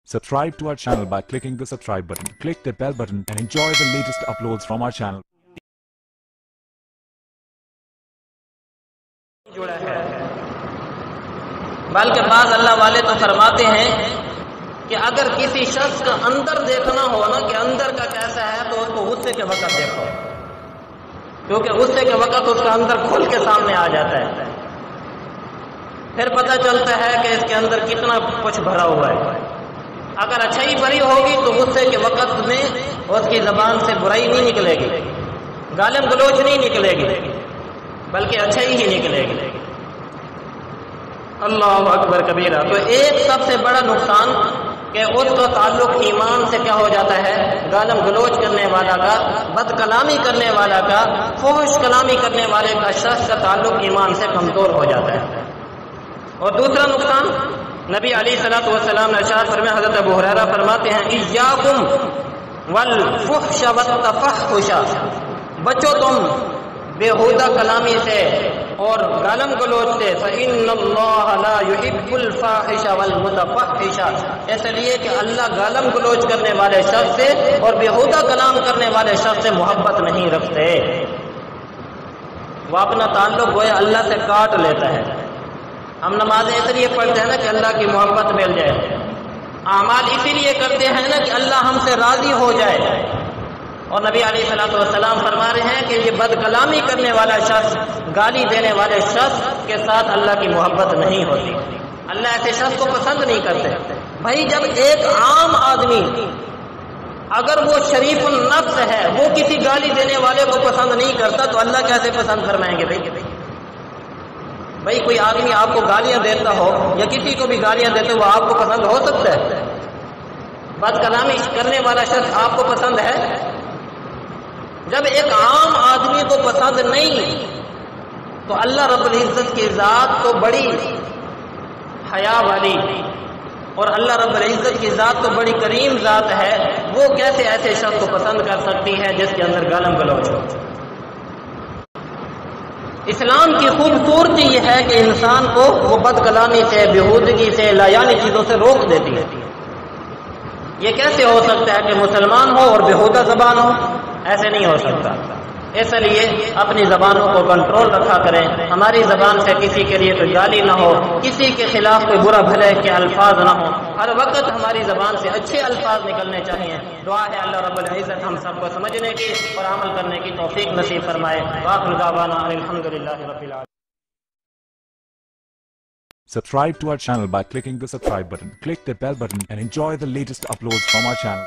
Subscribe to our channel by clicking the subscribe button. Click the bell button and enjoy the latest uploads from our channel. जुड़ा है। बल्कि बाज़ अल्लाह वाले तो फरमाते हैं कि अगर किसी शख्स का अंदर देखना हो ना कि अंदर का कैसा है तो उसको गुस्से के वक्त देखो, क्योंकि गुस्से के वक्त उसका अंदर खुल के सामने आ जाता है। फिर पता चलता है कि इसके अंदर कितना कुछ भरा हुआ है। अगर अच्छाई भरी होगी तो गुस्से के वक्त में उसकी जबान से बुराई नहीं निकलेगी, गालिम गलोच नहीं निकलेगी, बल्कि अच्छाई ही निकलेगी। अल्लाह अकबर कबीरा। तो एक सबसे बड़ा नुकसान कि उसका ताल्लुक ईमान से क्या हो जाता है, गालिम गलोच करने वाला का, बद कलामी करने वाला का, फुहश कलामी करने वाले का शख्स का ताल्लुक ईमान से कमजोर हो जाता है। और दूसरा नुकसान नबी अलैहिस्सलातु वस्सलाम ने इरशाद फरमाया, हज़रत अबू हुरैरा फरमाते हैं, इय्याकुम वल फुहश वत तफहुश, बचो तुम बेहुदा कलामी से और गालम गलोच से। फ़इन्नल्लाह ला युहिब्बुल फाहिश वल मुतफहिश, इसलिए कि अल्लाह गालम गलोच करने वाले शख्स से और बेहुदा कलाम करने वाले शख्स से मोहब्बत नहीं रखते। वो अपना ताल्लुक गोया अल्लाह से काट लेता है। हम नमाजें इसलिए पढ़ते हैं ना कि अल्लाह की मोहब्बत मिल जाए, आमाल इसीलिए करते हैं ना कि अल्लाह हमसे राजी हो जाए। और नबी अलैहिस्सलातु वस्सलाम फरमा रहे हैं कि ये बदकलामी करने वाला शख्स, गाली देने वाले शख्स के साथ अल्लाह की मोहब्बत नहीं होती। अल्लाह ऐसे शख्स को पसंद नहीं करते। भाई जब एक आम आदमी अगर वो शरीफुल नफ्स है, वो किसी गाली देने वाले को पसंद नहीं करता तो अल्लाह कैसे पसंद फरमाएंगे? भाई कोई आदमी आपको गालियां देता हो या किसी को भी गालियां देते हो, आपको पसंद हो सकता है? बदकलामी करने वाला शख्स आपको पसंद है? जब एक आम आदमी को पसंद नहीं तो अल्लाह रब्बुल इज्जत की जात तो बड़ी हया वाली और अल्लाह रब्बुल इज्जत की जात तो बड़ी करीम जात है, वो कैसे ऐसे शख्स को पसंद कर सकती है जिसके अंदर गालम गलौज हो? इस्लाम की खूबसूरती यह है कि इंसान को वो बदकलामी से, बेहूदगी से, लायानी चीजों से रोक देती है। ये कैसे हो सकता है कि मुसलमान हो और बेहूदा जबान हो? ऐसे नहीं हो सकता। इसलिए अपनी जबानों को कंट्रोल रखा करें। हमारी जबान से किसी के लिए कोई गाली ना हो, किसी के खिलाफ कोई बुरा भले के अल्फाज ना हो। हर वक्त हमारी जबान से अच्छे अल्फाज निकलने चाहिए। दुआ है अल्लाह रब्बुल इज्जत हम सबको समझने की और अमल करने की तौफीक नसीब फरमाए। वाखिर दावाना अल्हम्दुलिल्लाहि रब्बिल आलमीन। Subscribe to our channel by clicking the subscribe button. Click the bell button and enjoy the latest uploads from our channel.